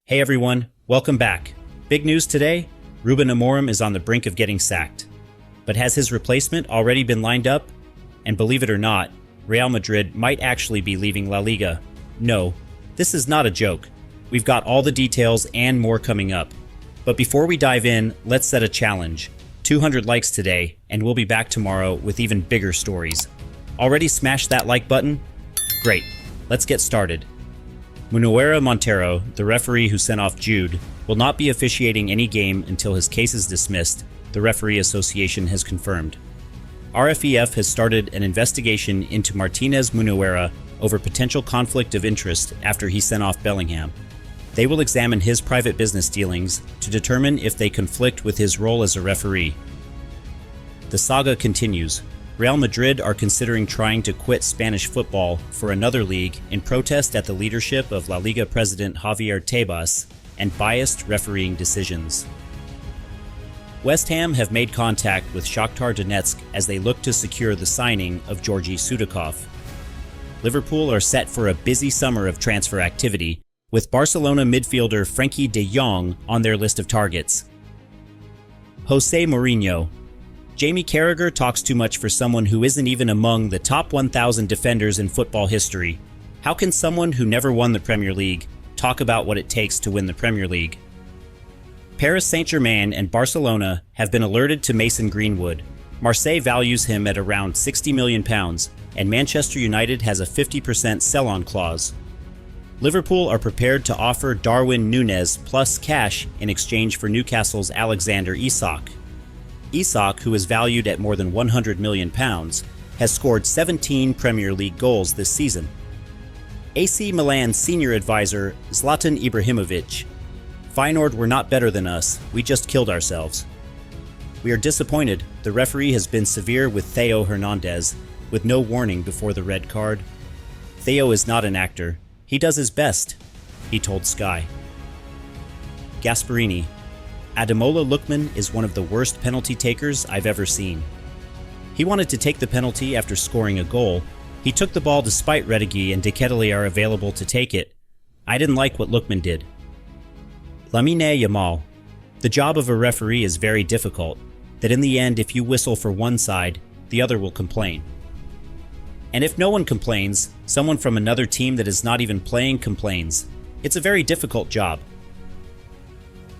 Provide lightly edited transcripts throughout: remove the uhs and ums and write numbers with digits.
Hey everyone, welcome back. Big news today, Ruben Amorim is on the brink of getting sacked. But has his replacement already been lined up? And believe it or not, Real Madrid might actually be leaving La Liga. No, this is not a joke. We've got all the details and more coming up. But before we dive in, let's set a challenge. 200 likes today, and we'll be back tomorrow with even bigger stories. Already smashed that like button? Great, let's get started. Munuera Montero, the referee who sent off Jude, will not be officiating any game until his case is dismissed, the Referee Association has confirmed. RFEF has started an investigation into Martinez Munuera over potential conflict of interest after he sent off Bellingham. They will examine his private business dealings to determine if they conflict with his role as a referee. The saga continues. Real Madrid are considering trying to quit Spanish football for another league in protest at the leadership of La Liga president Javier Tebas and biased refereeing decisions. West Ham have made contact with Shakhtar Donetsk as they look to secure the signing of Georgi Sudakov. Liverpool are set for a busy summer of transfer activity, with Barcelona midfielder Frenkie de Jong on their list of targets. Jose Mourinho. Jamie Carragher talks too much for someone who isn't even among the top 1,000 defenders in football history. How can someone who never won the Premier League talk about what it takes to win the Premier League? Paris Saint-Germain and Barcelona have been alerted to Mason Greenwood. Marseille values him at around £60 million, and Manchester United has a 50% sell-on clause. Liverpool are prepared to offer Darwin Núñez plus cash in exchange for Newcastle's Alexander Isak. Isak, who is valued at more than £100 million, has scored 17 Premier League goals this season. AC Milan senior advisor Zlatan Ibrahimovic. Feyenoord were not better than us, we just killed ourselves. We are disappointed. The referee has been severe with Theo Hernandez, with no warning before the red card. Theo is not an actor. He does his best, he told Sky. Gasperini. Ademola Lookman is one of the worst penalty takers I've ever seen. He wanted to take the penalty after scoring a goal. He took the ball despite Retegui and De Ketelaere are available to take it. I didn't like what Lookman did. Lamine Yamal. The job of a referee is very difficult, that in the end if you whistle for one side, the other will complain. And if no one complains, someone from another team that is not even playing complains. It's a very difficult job.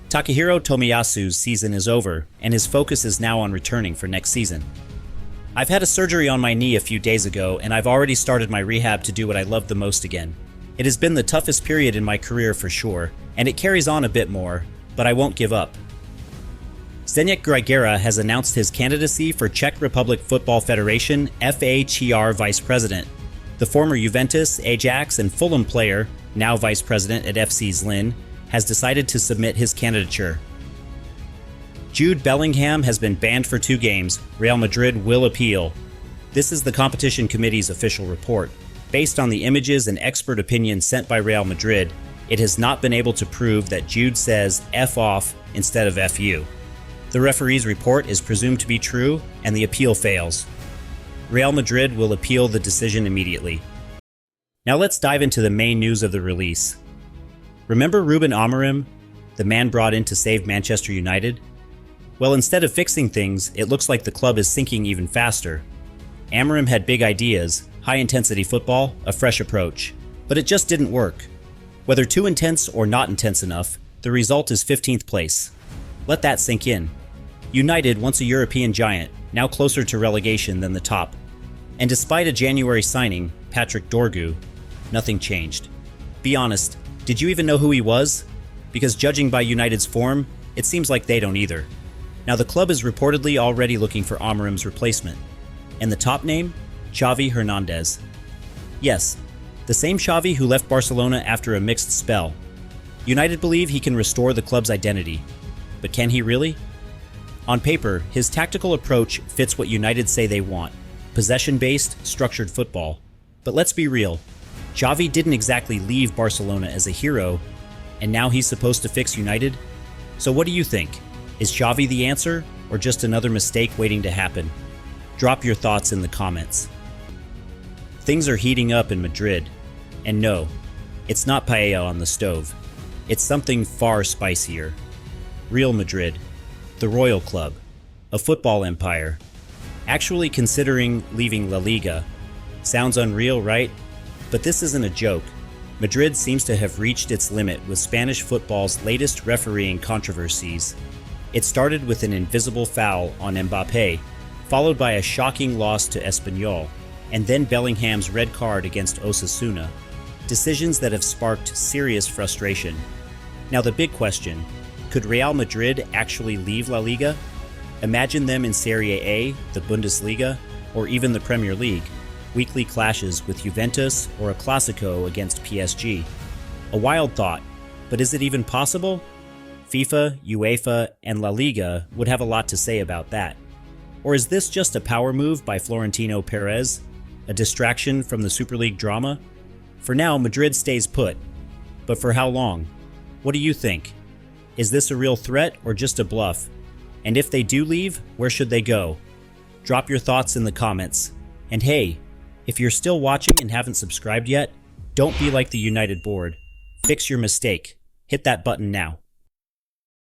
Takahiro Tomiyasu's season is over, and his focus is now on returning for next season. I've had a surgery on my knee a few days ago, and I've already started my rehab to do what I love the most again. It has been the toughest period in my career for sure, and it carries on a bit more, but I won't give up. Zdeněk Grigera has announced his candidacy for Czech Republic Football Federation FACR Vice President. The former Juventus, Ajax, and Fulham player, now Vice President at FC Zlin, has decided to submit his candidature. Jude Bellingham has been banned for 2 games. Real Madrid will appeal. This is the competition committee's official report. Based on the images and expert opinions sent by Real Madrid, it has not been able to prove that Jude says F off instead of F you. The referee's report is presumed to be true, and the appeal fails. Real Madrid will appeal the decision immediately. Now let's dive into the main news of the release. Remember Ruben Amorim, the man brought in to save Manchester United? Well, instead of fixing things, it looks like the club is sinking even faster. Amorim had big ideas, high-intensity football, a fresh approach. But it just didn't work. Whether too intense or not intense enough, the result is 15th place. Let that sink in. United, once a European giant, now closer to relegation than the top. And despite a January signing, Patrick Dorgu, nothing changed. Be honest, did you even know who he was? Because judging by United's form, it seems like they don't either. Now the club is reportedly already looking for Amorim's replacement. And the top name? Xavi Hernandez. Yes, the same Xavi who left Barcelona after a mixed spell. United believe he can restore the club's identity. But can he really? On paper, his tactical approach fits what United say they want. Possession-based, structured football. But let's be real. Xavi didn't exactly leave Barcelona as a hero, and now he's supposed to fix United? So what do you think? Is Xavi the answer, or just another mistake waiting to happen? Drop your thoughts in the comments. Things are heating up in Madrid, and no, it's not paella on the stove. It's something far spicier. Real Madrid, the Royal Club, a football empire, actually considering leaving La Liga. Sounds unreal, right? But this isn't a joke. Madrid seems to have reached its limit with Spanish football's latest refereeing controversies. It started with an invisible foul on Mbappé, followed by a shocking loss to Espanyol, and then Bellingham's red card against Osasuna. Decisions that have sparked serious frustration. Now the big question, could Real Madrid actually leave La Liga? Imagine them in Serie A, the Bundesliga, or even the Premier League, weekly clashes with Juventus or a Clásico against PSG. A wild thought, but is it even possible? FIFA, UEFA, and La Liga would have a lot to say about that. Or is this just a power move by Florentino Perez, a distraction from the Super League drama? For now, Madrid stays put. But for how long? What do you think? Is this a real threat or just a bluff? And if they do leave, where should they go? Drop your thoughts in the comments. And hey, if you're still watching and haven't subscribed yet, don't be like the United board. Fix your mistake. Hit that button now.